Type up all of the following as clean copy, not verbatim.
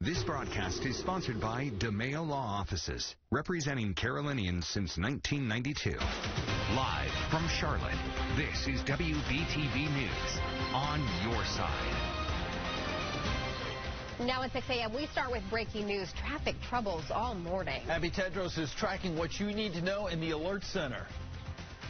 This broadcast is sponsored by DeMayo Law Offices, representing Carolinians since 1992. Live from Charlotte, this is WBTV News, on your side. Now at 6 a.m., we start with breaking news. Traffic troubles all morning. Abby Tedros is tracking what you need to know in the Alert Center.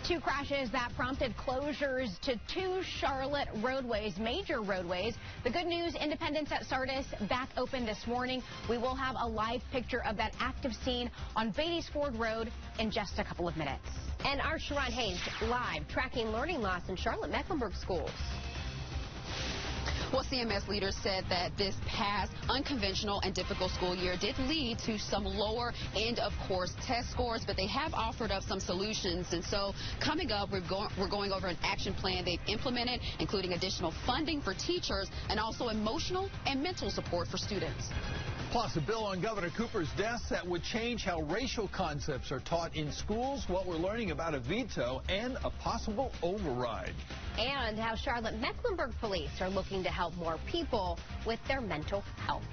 2 crashes that prompted closures to 2 Charlotte roadways, major roadways. The good news, Independence at Sardis back open this morning. We will have a live picture of that active scene on Beatties Ford Road in just a couple of minutes. And our Sharon Hayes live tracking learning loss in Charlotte-Mecklenburg schools. Well, CMS leaders said that this past unconventional and difficult school year did lead to some lower end of course test scores, but they have offered up some solutions. And so coming up, we're going over an action plan they've implemented, including additional funding for teachers and also emotional and mental support for students. Plus, a bill on Governor Cooper's desk that would change how racial concepts are taught in schools, what we're learning about a veto, and a possible override. And how Charlotte-Mecklenburg police are looking to help more people with their mental health.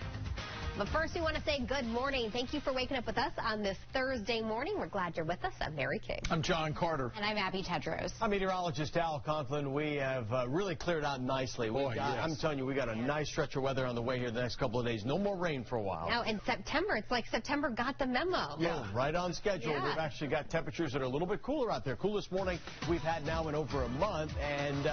But first, we want to say good morning. Thank you for waking up with us on this Thursday morning. We're glad you're with us. I'm Mary King. I'm John Carter. And I'm Abby Tedros. I'm meteorologist Al Conklin. We have really cleared out nicely. Yes. I'm telling you, we got a nice stretch of weather on the way here the next couple of days. No more rain for a while. Now, in September, it's like September got the memo. Yeah, right on schedule. Yeah. We've actually got temperatures that are a little bit cooler out there. Coolest morning we've had now in over a month, and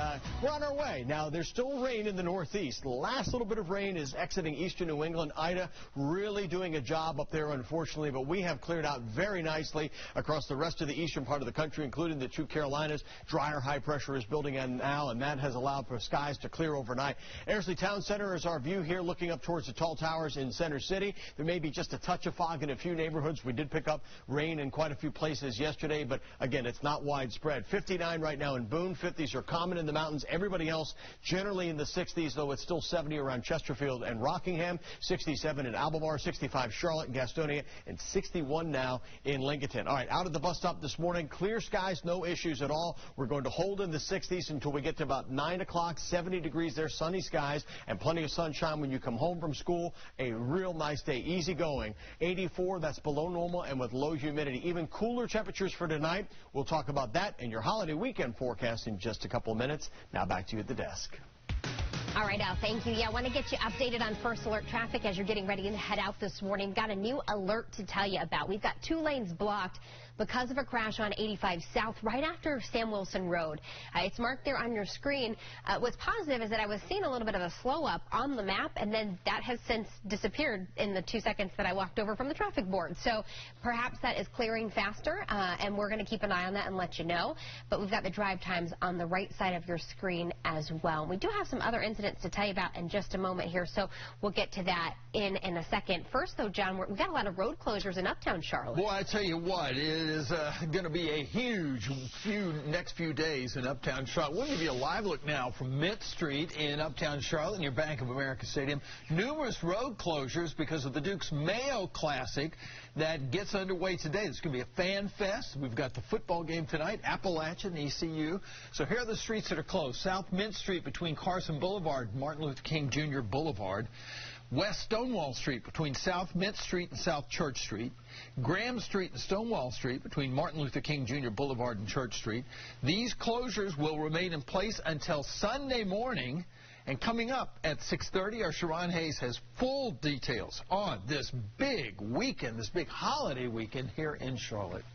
we're on our way. Now, there's still rain in the northeast. The last little bit of rain is exiting eastern New England. Ida really doing a job up there, unfortunately, but we have cleared out very nicely across the rest of the eastern part of the country, including the 2 Carolinas. Drier high pressure is building in now, and that has allowed for skies to clear overnight. Ayersley Town Center is our view here, looking up towards the tall towers in Center City. There may be just a touch of fog in a few neighborhoods. We did pick up rain in quite a few places yesterday, but again, it's not widespread. 59 right now in Boone. 50s are common in the mountains. Everybody else generally in the 60s, though it's still 70 around Chesterfield and Rockingham. 67 in Albemarle. 65 Charlotte and Gastonia, and 61 now in Lincoln. All right, out at the bus stop this morning, clear skies, no issues at all. We're going to hold in the 60s until we get to about 9 o'clock, 70 degrees there, sunny skies, and plenty of sunshine when you come home from school. A real nice day, easy going. 84, that's below normal, and with low humidity. Even cooler temperatures for tonight. We'll talk about that and your holiday weekend forecast in just a couple of minutes. Now back to you at the desk. All right, Al, thank you. Yeah, I want to get you updated on First Alert traffic as you're getting ready to head out this morning. Got a new alert to tell you about. We've got 2 lanes blocked because of a crash on 85 South right after Sam Wilson Road. It's marked there on your screen. What's positive is that I was seeing a little bit of a slow up on the map, and then that has since disappeared in the 2 seconds that I walked over from the traffic board. So perhaps that is clearing faster, and we're going to keep an eye on that and let you know. But we've got the drive times on the right side of your screen as well. We do have some other incidents to tell you about in just a moment here, so we'll get to that in a second. First, though, John, we've got a lot of road closures in Uptown Charlotte. Boy, I tell you what, it is going to be a huge next few days in Uptown Charlotte. We'll give you a live look now from Mint Street in Uptown Charlotte near Bank of America Stadium. Numerous road closures because of the Duke's Mayo Classic that gets underway today. It's going to be a fan fest. We've got the football game tonight, Appalachian, ECU. So here are the streets that are closed. South Mint Street between Carson Boulevard and Martin Luther King Jr. Boulevard. West Stonewall Street between South Mint Street and South Church Street. Graham Street and Stonewall Street between Martin Luther King Jr. Boulevard and Church Street. These closures will remain in place until Sunday morning. And coming up at 6:30, our Sharon Hayes has full details on this big weekend, this big holiday weekend here in Charlotte.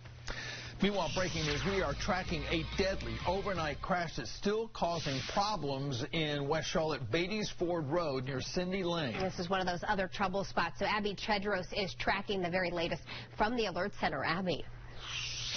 Meanwhile, breaking news, we are tracking a deadly overnight crash that's still causing problems in West Charlotte, Beatties Ford Road near Cindy Lane. This is one of those other trouble spots. So Abby Tedros is tracking the very latest from the Alert Center. Abby.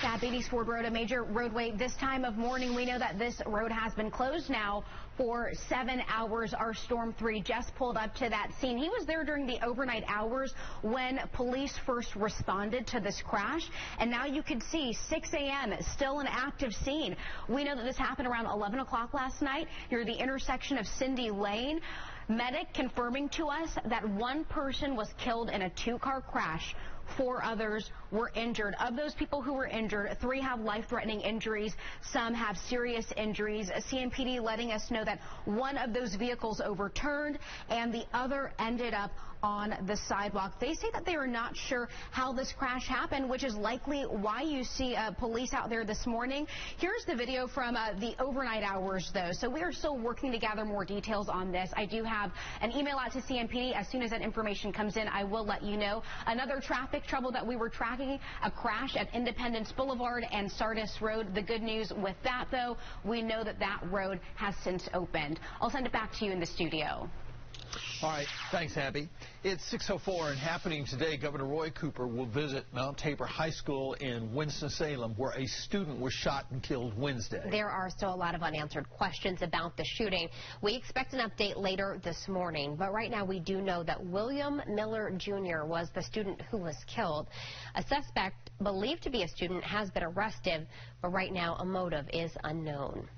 At Beatties Ford Road, a major roadway this time of morning. We know that this road has been closed now for 7 hours. Our Storm 3 just pulled up to that scene. He was there during the overnight hours when police first responded to this crash. And now you can see 6 a.m. still an active scene. We know that this happened around 11 o'clock last night near the intersection of Cindy Lane. Medic confirming to us that 1 person was killed in a 2-car crash. 4 others were injured. Of those people who were injured, 3 have life-threatening injuries. Some have serious injuries. CMPD letting us know that 1 of those vehicles overturned and the other ended up on the sidewalk. They say that they are not sure how this crash happened, which is likely why you see police out there this morning. Here's the video from the overnight hours, though. So we are still working to gather more details on this. I do have an email out to CMPD. As soon as that information comes in, I will let you know. Another traffic trouble that we were tracking, a crash at Independence Boulevard and Sardis Road. The good news with that, though, we know that that road has since opened. I'll send it back to you in the studio. All right. Thanks, Abby. It's 6:04 and happening today. Governor Roy Cooper will visit Mount Tabor High School in Winston-Salem, where a student was shot and killed Wednesday. There are still a lot of unanswered questions about the shooting. We expect an update later this morning, but right now we do know that William Miller Jr. was the student who was killed. A suspect believed to be a student has been arrested, but right now a motive is unknown.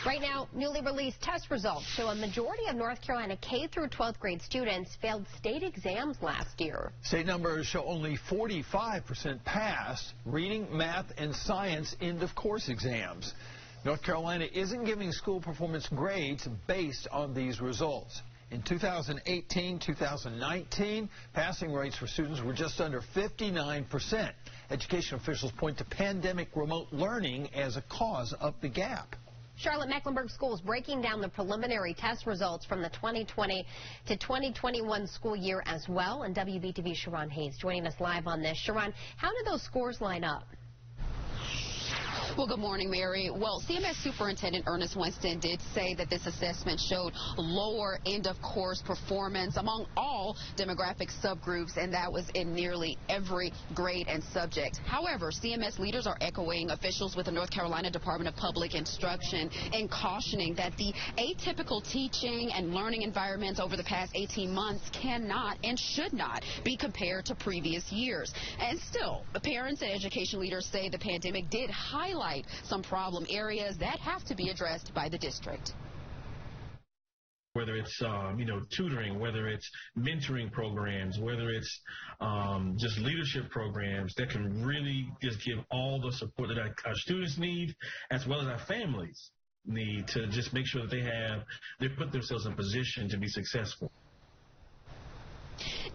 Right now, newly released test results show a majority of North Carolina K through 12th grade students failed state exams last year. State numbers show only 45% passed reading, math, and science end-of-course exams. North Carolina isn't giving school performance grades based on these results. In 2018-2019, passing rates for students were just under 59%. Education officials point to pandemic remote learning as a cause of the gap. Charlotte-Mecklenburg schools breaking down the preliminary test results from the 2020 to 2021 school year as well. And WBTV's Sharon Hayes joining us live on this. Sharon, how did those scores line up? Well, good morning, Mary. Well, CMS Superintendent Ernest Winston did say that this assessment showed lower end-of-course performance among all demographic subgroups, and that was in nearly every grade and subject. However, CMS leaders are echoing officials with the North Carolina Department of Public Instruction and cautioning that the atypical teaching and learning environments over the past 18 months cannot and should not be compared to previous years. And still, parents and education leaders say the pandemic did highlight some problem areas that have to be addressed by the district. Whether it's, tutoring, whether it's mentoring programs, whether it's just leadership programs that can really just give all the support that our students need, as well as our families need, to just make sure that they put themselves in position to be successful.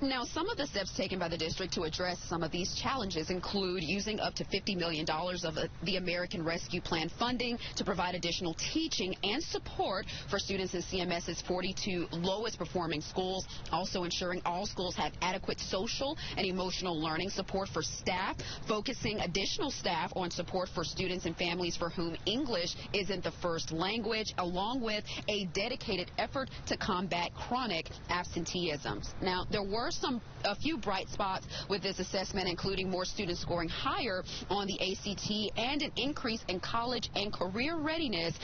Now, some of the steps taken by the district to address some of these challenges include using up to $50 million of the American Rescue Plan funding to provide additional teaching and support for students in CMS's 42 lowest performing schools, also ensuring all schools have adequate social and emotional learning support for staff, focusing additional staff on support for students and families for whom English isn't the first language, along with a dedicated effort to combat chronic absenteeism. Now, there were a few bright spots with this assessment, including more students scoring higher on the ACT and an increase in college and career readiness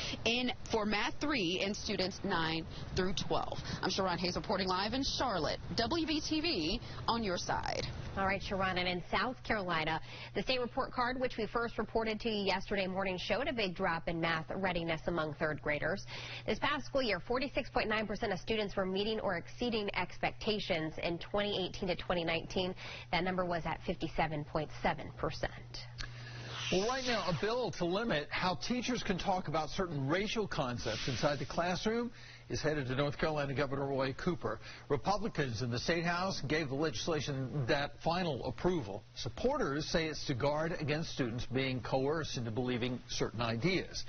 for Math 3 in students 9 through 12. I'm Sharon Hayes reporting live in Charlotte. WBTV on your side. All right, Sharon, and in South Carolina, the state report card, which we first reported to you yesterday morning, showed a big drop in math readiness among third graders. This past school year, 46.9% of students were meeting or exceeding expectations. In 2018 to 2019, that number was at 57.7%. Well, right now, a bill to limit how teachers can talk about certain racial concepts inside the classroom is headed to North Carolina Governor Roy Cooper. Republicans in the State House gave the legislation that final approval. Supporters say it's to guard against students being coerced into believing certain ideas.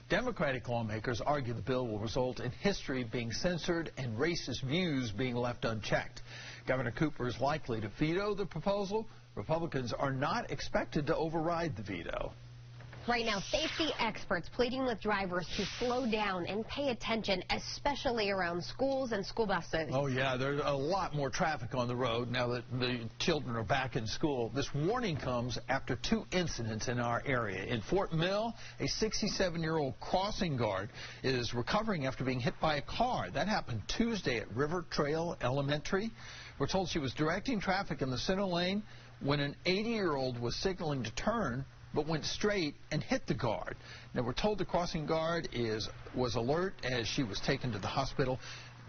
Democratic lawmakers argue the bill will result in history being censored and racist views being left unchecked. Governor Cooper is likely to veto the proposal. Republicans are not expected to override the veto. Right now, safety experts pleading with drivers to slow down and pay attention, especially around schools and school buses. Oh, yeah, there's a lot more traffic on the road now that the children are back in school. This warning comes after 2 incidents in our area. In Fort Mill, a 67-year-old crossing guard is recovering after being hit by a car. That happened Tuesday at River Trail Elementary. We're told she was directing traffic in the center lane when an 80-year-old was signaling to turn, but went straight and hit the guard. Now, we're told the crossing guard was alert as she was taken to the hospital.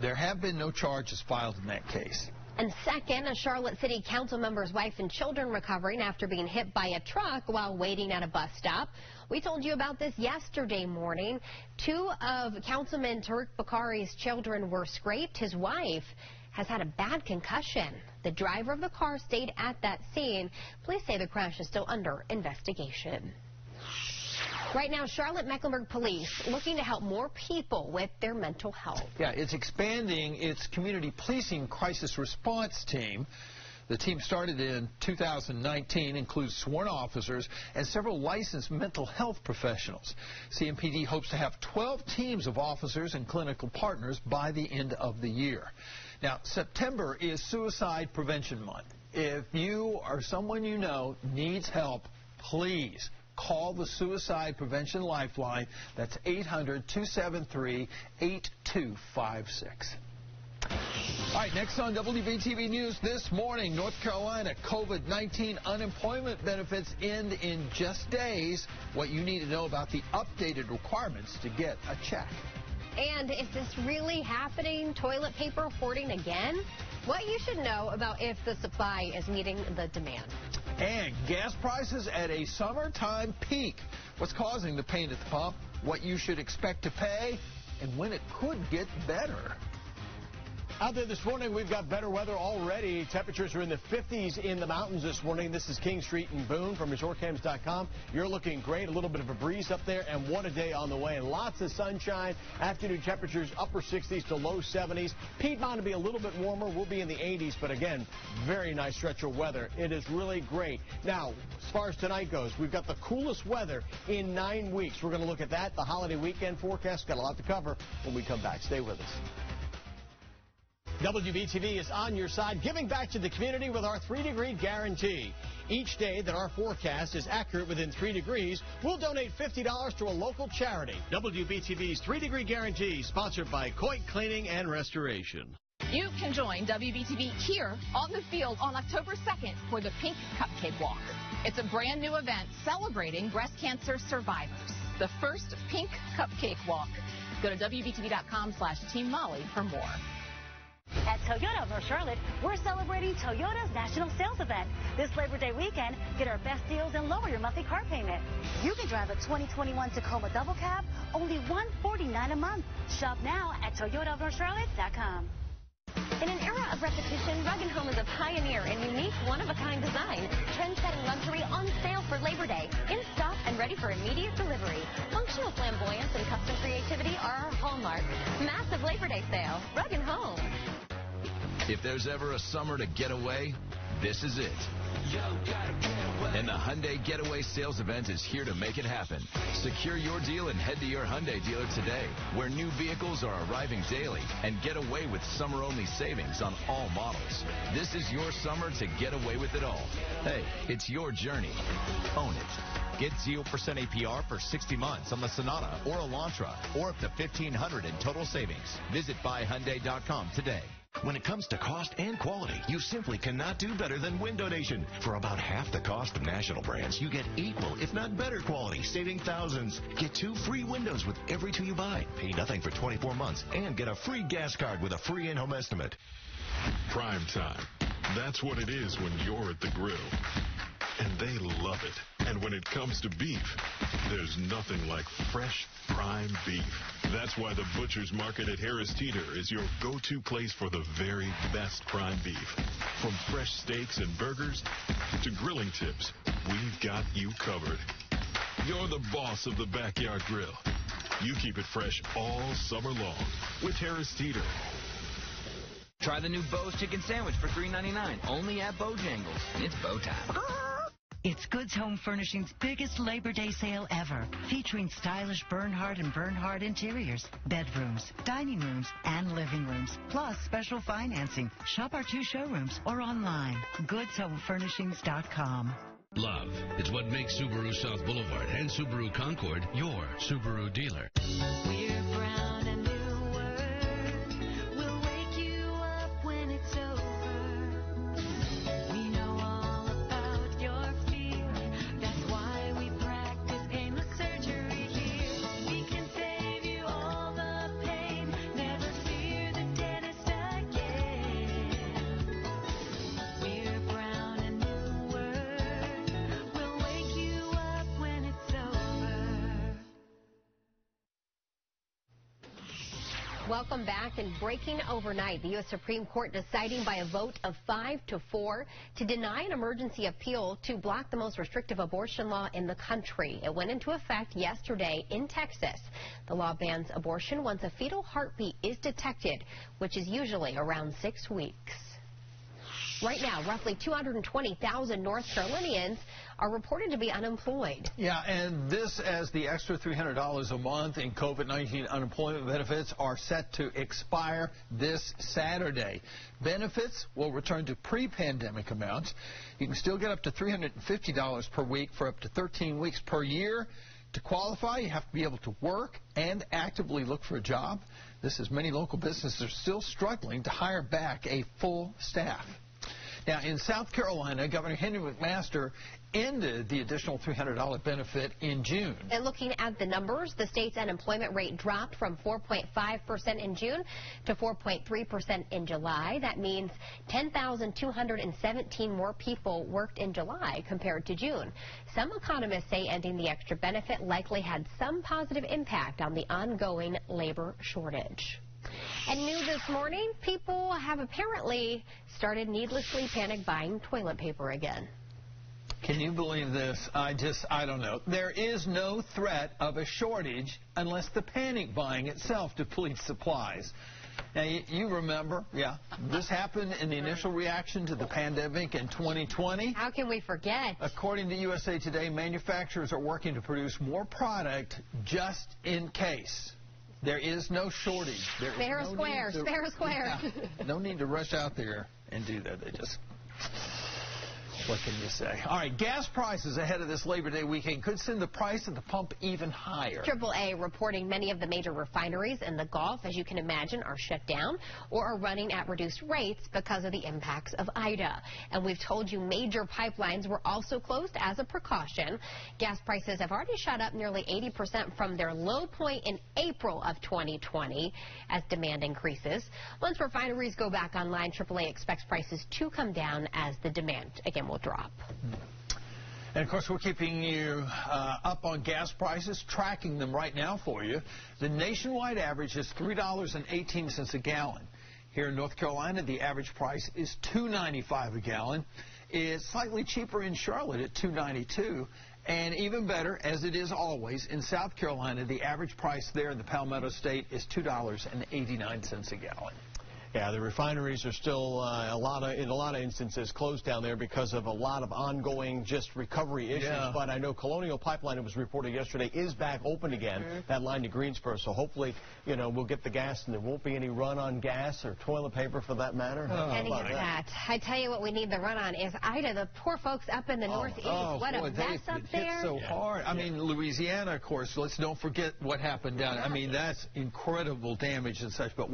There have been no charges filed in that case. And second, a Charlotte City Council member's wife and children recovering after being hit by a truck while waiting at a bus stop. We told you about this yesterday morning. 2 of Councilman Tariq Bakari's children were scraped. His wife has had a bad concussion. The driver of the car stayed at that scene. Police say the crash is still under investigation. Right now, Charlotte-Mecklenburg Police looking to help more people with their mental health. Yeah, it's expanding its community policing crisis response team. The team started in 2019, includes sworn officers and several licensed mental health professionals. CMPD hopes to have 12 teams of officers and clinical partners by the end of the year. Now, September is Suicide Prevention Month. If you or someone you know needs help, please call the Suicide Prevention Lifeline. That's 800-273-8256. All right, next on WBTV News this morning, North Carolina COVID-19 unemployment benefits end in just days. What you need to know about the updated requirements to get a check. And is this really happening? Toilet paper hoarding again? What you should know about if the supply is meeting the demand. And gas prices at a summertime peak. What's causing the pain at the pump? What you should expect to pay? And when it could get better. Out there this morning, we've got better weather already. Temperatures are in the 50s in the mountains this morning. This is King Street in Boone from resortcams.com. You're looking great. A little bit of a breeze up there, and what a day on the way. Lots of sunshine. Afternoon temperatures upper 60s to low 70s. Piedmont will be a little bit warmer. We'll be in the 80s, but again, very nice stretch of weather. It is really great. Now, as far as tonight goes, we've got the coolest weather in 9 weeks. We're going to look at that. The holiday weekend forecast. Got a lot to cover when we come back. Stay with us. WBTV is on your side, giving back to the community with our 3-degree guarantee. Each day that our forecast is accurate within 3 degrees, we'll donate $50 to a local charity. WBTV's 3-degree guarantee, sponsored by Coit Cleaning and Restoration. You can join WBTV here on the field on October 2nd for the Pink Cupcake Walk. It's a brand new event celebrating breast cancer survivors. The first Pink Cupcake Walk. Go to WBTV.com/Team Molly for more. At Toyota of North Charlotte, we're celebrating Toyota's National Sales Event. This Labor Day weekend, get our best deals and lower your monthly car payment. You can drive a 2021 Tacoma Double Cab, only $149 a month. Shop now at ToyotaofNorthCharlotte.com. In an era of repetition, Rug & Home is a pioneer in unique, one-of-a-kind design. Trend-setting luxury on sale for Labor Day. In stock and ready for immediate delivery. Functional flamboyance and custom creativity are our hallmark. Massive Labor Day sale. Rug & Home. If there's ever a summer to get away, this is it. And the Hyundai Getaway Sales Event is here to make it happen. Secure your deal and head to your Hyundai dealer today, where new vehicles are arriving daily, and get away with summer-only savings on all models. This is your summer to get away with it all. Hey, it's your journey. Own it. Get 0% APR for 60 months on the Sonata or Elantra, or up to $1,500 in total savings. Visit buyhyundai.com today. When it comes to cost and quality, you simply cannot do better than Window Nation. For about half the cost of national brands, you get equal, if not better quality, saving thousands. Get 2 free windows with every 2 you buy. Pay nothing for 24 months and get a free gas card with a free in-home estimate. Prime time. That's what it is when you're at the grill. And they love it. And when it comes to beef, there's nothing like fresh prime beef. That's why the Butcher's Market at Harris Teeter is your go-to place for the very best prime beef. From fresh steaks and burgers to grilling tips, we've got you covered. You're the boss of the backyard grill. You keep it fresh all summer long with Harris Teeter. Try the new Bo's Chicken Sandwich for $3.99, only at Bojangles. It's Bo time. It's Goods Home Furnishings' biggest Labor Day sale ever, featuring stylish Bernhardt and Bernhardt interiors, bedrooms, dining rooms, and living rooms, plus special financing. Shop our 2 showrooms or online, GoodsHomeFurnishings.com. Love is what makes Subaru South Boulevard and Subaru Concord your Subaru dealer. We're brown and newer. We'll wake you up when it's over. We know all about your fear. That's why we practice painless surgery here. We can save you all the pain. Never fear the dentist again. We're brown and newer. We'll wake you up when it's over. Welcome back. And breaking overnight, the U.S. Supreme Court deciding by a vote of 5-4 to deny an emergency appeal to block the most restrictive abortion law in the country. It went into effect yesterday in Texas. The law bans abortion once a fetal heartbeat is detected, which is usually around 6 weeks. Right now, roughly 220,000 North Carolinians are reported to be unemployed. Yeah, and this as the extra $300 a month in COVID-19 unemployment benefits are set to expire this Saturday. Benefits will return to pre-pandemic amounts. You can still get up to $350 per week for up to 13 weeks per year. To qualify, you have to be able to work and actively look for a job. This is many local businesses are still struggling to hire back a full staff. Now, in South Carolina, Governor Henry McMaster ended the additional $300 benefit in June. And looking at the numbers, the state's unemployment rate dropped from 4.5% in June to 4.3% in July. That means 10,217 more people worked in July compared to June. Some economists say ending the extra benefit likely had some positive impact on the ongoing labor shortage. And new this morning, people have apparently started needlessly panic buying toilet paper again. Can you believe this? I don't know. There is no threat of a shortage unless the panic buying itself depletes supplies. Now, you remember, this happened in the initial reaction to the pandemic in 2020. How can we forget? According to USA Today, manufacturers are working to produce more product just in case. There is no shortage. Fair or square. Yeah, no need to rush out there and do that. What can you say? All right, gas prices ahead of this Labor Day weekend could send the price at the pump even higher. AAA reporting many of the major refineries in the Gulf, as you can imagine, are shut down or are running at reduced rates because of the impacts of Ida. And we've told you major pipelines were also closed as a precaution. Gas prices have already shot up nearly 80% from their low point in April of 2020 as demand increases. Once refineries go back online, AAA expects prices to come down as the demand, again, will drop. And, of course, we're keeping you up on gas prices, tracking them right now for you. The nationwide average is $3.18 a gallon. Here in North Carolina, the average price is $2.95 a gallon. It's slightly cheaper in Charlotte at $2.92. And even better, as it is always, in South Carolina, the average price there in the Palmetto State is $2.89 a gallon. Yeah, the refineries are still in a lot of instances closed down there because of a lot of ongoing just recovery issues. Yeah. But I know Colonial Pipeline, it was reported yesterday, is back open again, that line to Greensboro. So hopefully, we'll get the gas and there won't be any run on gas or toilet paper for that matter. Any of that. I tell you what we need the run on is Ida, the poor folks up in the Northeast. What a mess up there. Hit so hard. I mean, Louisiana, of course, let's don't forget what happened down. I mean, that's incredible damage and such. But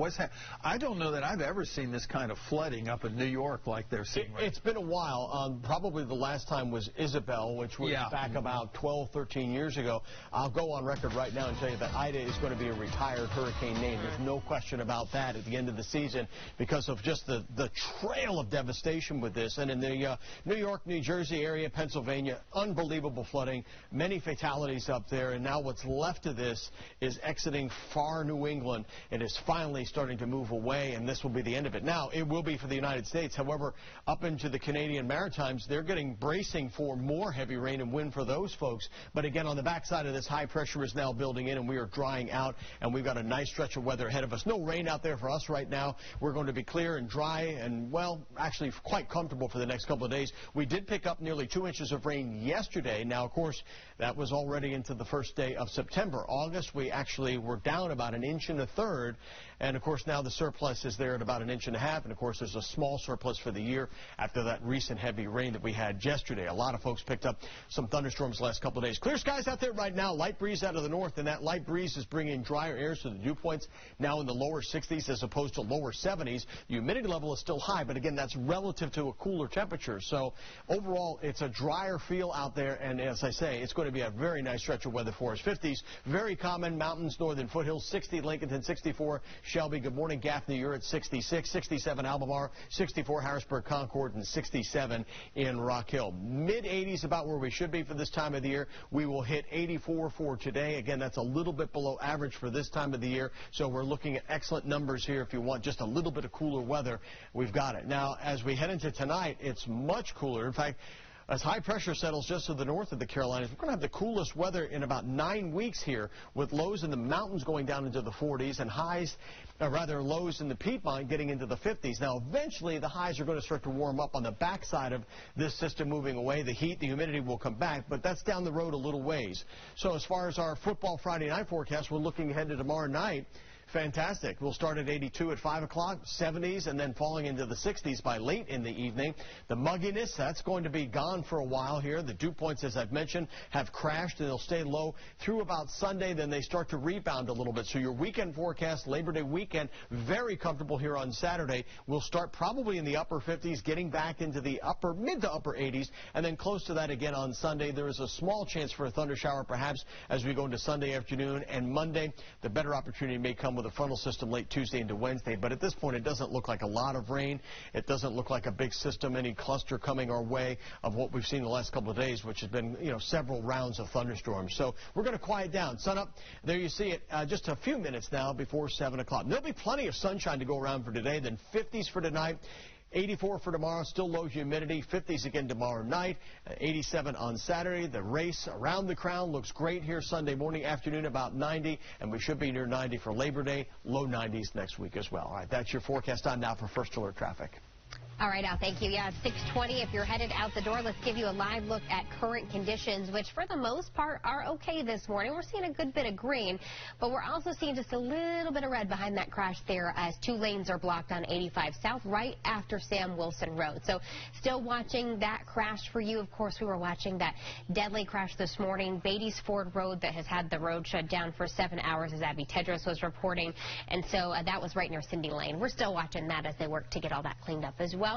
I don't know that I've ever seen this kind of flooding up in New York like they're seeing right now. It's been a while. Probably the last time was Isabel, which was back about 12, 13 years ago. I'll go on record right now and tell you that Ida is going to be a retired hurricane name. There's no question about that at the end of the season because of just the trail of devastation with this. And in the New York, New Jersey area, Pennsylvania, unbelievable flooding, many fatalities up there. And now what's left of this is exiting far New England. It is finally starting to move away, and this will be the end of it. Now, it will be for the United States. However, up into the Canadian Maritimes, they're bracing for more heavy rain and wind for those folks. But again, on the backside of this, high pressure is now building in, and we are drying out, and we've got a nice stretch of weather ahead of us. No rain out there for us right now. We're going to be clear and dry and, well, actually quite comfortable for the next couple of days. We did pick up nearly 2 inches of rain yesterday. Now, of course, that was already into the first day of September. August, we actually were down about 1 1/3 inches. And, of course, now the surplus is there at about 1.5 inches. And, of course, there's a small surplus for the year after that recent heavy rain that we had yesterday. A lot of folks picked up some thunderstorms the last couple of days. Clear skies out there right now. Light breeze out of the north, and that light breeze is bringing drier air, so the dew points now in the lower 60s as opposed to lower 70s. The humidity level is still high, but, again, that's relative to a cooler temperature. So, overall, it's a drier feel out there, and as I say, it's going to be a very nice stretch of weather for us. 50s, very common. Mountains, northern foothills, 60, Lincolnton, 64. Shelby, good morning. Gaffney, you're at 60. 66, 67 Albemarle, 64 Harrisburg Concord, and 67 in Rock Hill. Mid-80s about where we should be for this time of the year. We will hit 84 for today. Again, that's a little bit below average for this time of the year, so we're looking at excellent numbers here. If you want just a little bit of cooler weather, we've got it. Now, as we head into tonight, it's much cooler. In fact, as high pressure settles just to the north of the Carolinas, we're going to have the coolest weather in about 9 weeks here, with lows in the mountains going down into the 40s and lows in the Piedmont getting into the 50s. Now, eventually, the highs are going to start to warm up on the backside of this system moving away. The heat, the humidity will come back, but that's down the road a little ways. So as far as our football Friday night forecast, we're looking ahead to tomorrow night. Fantastic. We'll start at 82 at 5 o'clock, 70s, and then falling into the 60s by late in the evening. The mugginess, that's going to be gone for a while here. The dew points, as I've mentioned, have crashed, and they'll stay low through about Sunday. Then they start to rebound a little bit. So your weekend forecast, Labor Day weekend, very comfortable here on Saturday. We'll start probably in the upper 50s, getting back into the mid to upper 80s, and then close to that again on Sunday. There is a small chance for a thunder shower, perhaps, as we go into Sunday afternoon. And Monday, the better opportunity may come with a frontal system late Tuesday into Wednesday, but at this point it doesn't look like a lot of rain. It doesn't look like a big system, any cluster coming our way of what we've seen the last couple of days, which has been, several rounds of thunderstorms. So we're going to quiet down. Sun up, there you see it, just a few minutes now before 7 o'clock. There'll be plenty of sunshine to go around for today, then 50s for tonight. 84 for tomorrow, still low humidity, 50s again tomorrow night, 87 on Saturday. The race around the crown looks great here Sunday morning, afternoon about 90, and we should be near 90 for Labor Day, low 90s next week as well. All right, that's your forecast on now for First Alert traffic. All right, Al, thank you. Yeah, it's 6:20. If you're headed out the door, let's give you a live look at current conditions, which for the most part are okay this morning. We're seeing a good bit of green, but we're also seeing just a little bit of red behind that crash there as 2 lanes are blocked on 85 South right after Sam Wilson Road. So still watching that crash for you. Of course, we were watching that deadly crash this morning, Beatty's Ford Road, that has had the road shut down for 7 hours, as Abby Tedros was reporting. And so that was right near Cindy Lane. We're still watching that as they work to get all that cleaned up as well.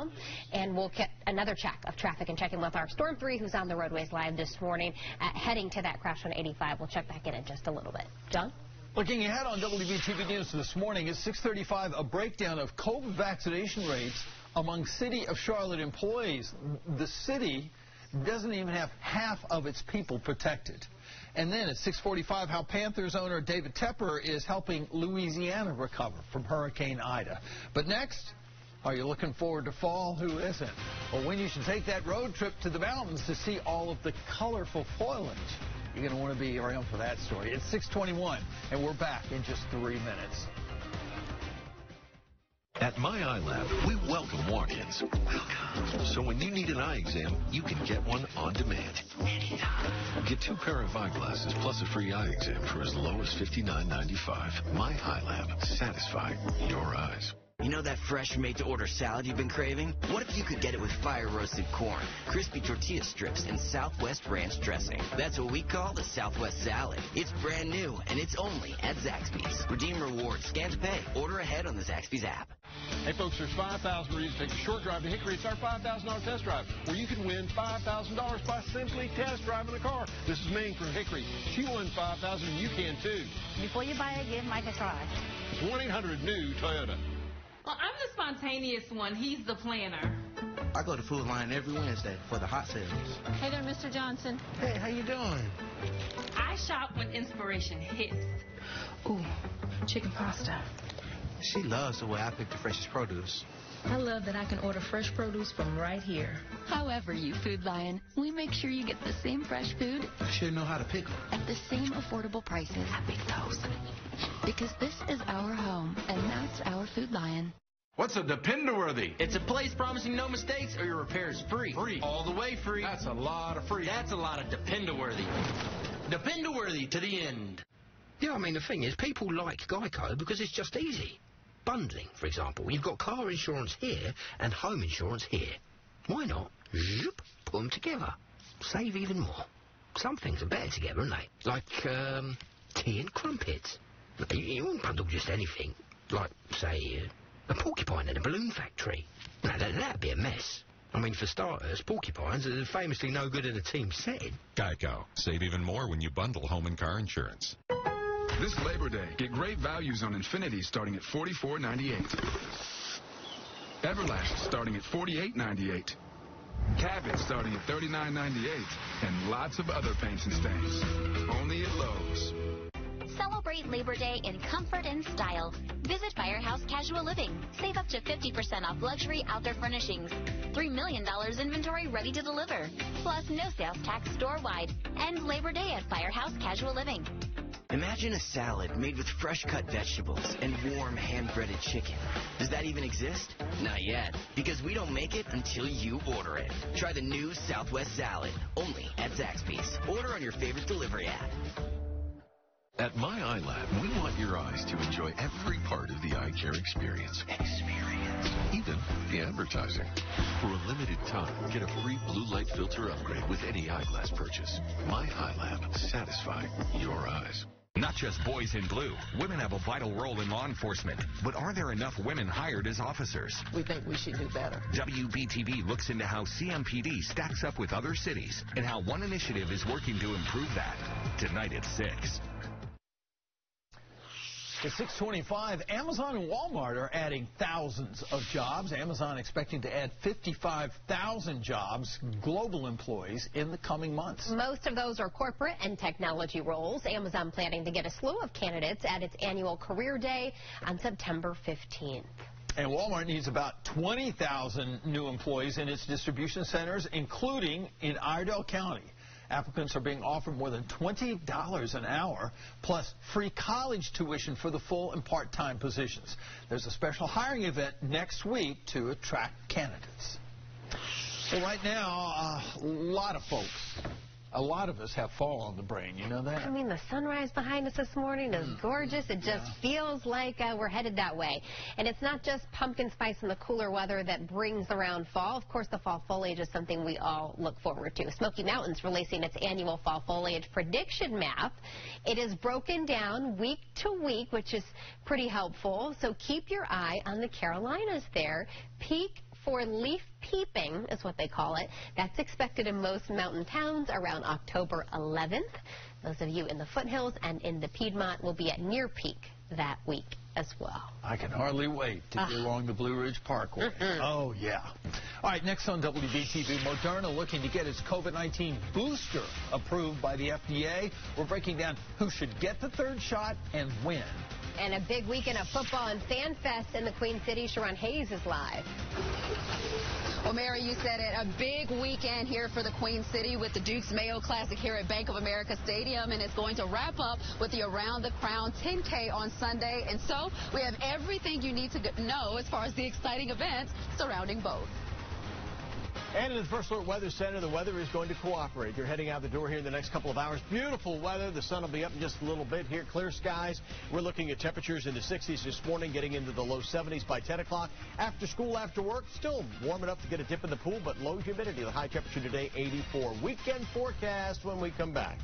And we'll get another check of traffic and check in with our Storm 3, who's on the roadways live this morning, heading to that crash on 85. We'll check back in just a little bit. John? Looking ahead on WBTV News this morning at 6:35, a breakdown of COVID vaccination rates among City of Charlotte employees. The city doesn't even have half of its people protected. And then at 6:45, how Panthers owner David Tepper is helping Louisiana recover from Hurricane Ida. But next, are you looking forward to fall? Who isn't? Or when you should take that road trip to the mountains to see all of the colorful foliage. You're going to want to be around for that story. It's 6:21, and we're back in just 3 minutes. At My Eye Lab, we welcome walk-ins. So when you need an eye exam, you can get one on demand. Anytime. Get 2 pair of eyeglasses plus a free eye exam for as low as $59.95. My Eye Lab. Satisfy your eyes. You know that fresh made-to-order salad you've been craving? What if you could get it with fire-roasted corn, crispy tortilla strips, and Southwest ranch dressing? That's what we call the Southwest salad. It's brand new, and it's only at Zaxby's. Redeem rewards, scan to pay, order ahead on the Zaxby's app. Hey, folks, there's 5,000 reasons to take a short drive to Hickory. It's our $5,000 test drive, where you can win $5,000 by simply test driving a car. This is Ming from Hickory. She won $5,000, and you can, too. Before you buy it, give Mike a try. 1-800-NEW-TOYOTA. Well, I'm the spontaneous one. He's the planner. I go to Food Line every Wednesday for the hot sales. Hey there, Mr. Johnson. Hey, how you doing? I shop when inspiration hits. Ooh, chicken pasta. She loves the way I pick the freshest produce. I love that I can order fresh produce from right here. However you Food Lion, we make sure you get the same fresh food. I sure know how to pick them. At the same affordable prices. I pick those. Because this is our home, and that's our Food Lion. What's a depend-worthy? It's a place promising no mistakes or your repair is free. Free. All the way free. That's a lot of free. That's a lot of depend-worthy. Depend-worthy to the end. Yeah, I mean, the thing is, people like Geico because it's just easy. Bundling, for example. You've got car insurance here and home insurance here. Why not? Zoop, put them together. Save even more. Some things are better together, aren't they? Like, tea and crumpets. You wouldn't bundle just anything. Like, say, a porcupine in a balloon factory. No, that'd be a mess. I mean, for starters, porcupines are famously no good in a team setting. Geico. Save even more when you bundle home and car insurance. This Labor Day, get great values on Infiniti starting at $44.98. Everlast starting at $48.98. Cabot starting at $39.98. And lots of other paints and stains. Only at Lowe's. Celebrate Labor Day in comfort and style. Visit Firehouse Casual Living. Save up to 50% off luxury outdoor furnishings. $3 million inventory ready to deliver. Plus no sales tax store-wide. End Labor Day at Firehouse Casual Living. Imagine a salad made with fresh-cut vegetables and warm hand-breaded chicken. Does that even exist? Not yet, because we don't make it until you order it. Try the new Southwest Salad, only at Zaxby's. Order on your favorite delivery app. At My Eye Lab, we want your eyes to enjoy every part of the eye care experience. Even the advertising. For a limited time, get a free blue light filter upgrade with any eyeglass purchase. My Eye Lab, satisfy your eyes. Not just boys in blue. Women have a vital role in law enforcement. But are there enough women hired as officers? We think we should do better. WBTV looks into how CMPD stacks up with other cities and how one initiative is working to improve that. Tonight at 6. At 6:25, Amazon and Walmart are adding thousands of jobs. Amazon expecting to add 55,000 jobs, global employees, in the coming months. Most of those are corporate and technology roles. Amazon planning to get a slew of candidates at its annual career day on September 15th. And Walmart needs about 20,000 new employees in its distribution centers, including in Iredell County. Applicants are being offered more than $20 an hour, plus free college tuition for the full and part-time positions. There's a special hiring event next week to attract candidates. Well, right now, a lot of folks, a lot of us have fall on the brain. You know that? I mean, the sunrise behind us this morning is gorgeous. It just feels like we're headed that way. And it's not just pumpkin spice and the cooler weather that brings around fall. Of course, the fall foliage is something we all look forward to. Smoky Mountains releasing its annual fall foliage prediction map. It is broken down week to week, which is pretty helpful. So keep your eye on the Carolinas there. Peak for leaf peeping is what they call it. That's expected in most mountain towns around October 11th. Those of you in the foothills and in the Piedmont will be at near peak that week as well. I can hardly wait to get along the Blue Ridge Parkway. Oh, yeah. All right, next on WBTV, Moderna looking to get its COVID-19 booster approved by the FDA. We're breaking down who should get the third shot and when. And a big weekend of football and Fan Fest in the Queen City. Sharon Hayes is live. Well, Mary, you said it. A big weekend here for the Queen City with the Duke's Mayo Classic here at Bank of America Stadium. And it's going to wrap up with the Around the Crown 10K on Sunday. And so we have everything you need to know as far as the exciting events surrounding both. And in the First Alert Weather Center, the weather is going to cooperate. You're heading out the door here in the next couple of hours. Beautiful weather. The sun will be up in just a little bit here. Clear skies. We're looking at temperatures in the 60s this morning, getting into the low 70s by 10 o'clock. After school, after work, still warm enough to get a dip in the pool, but low humidity. The high temperature today, 84. Weekend forecast when we come back.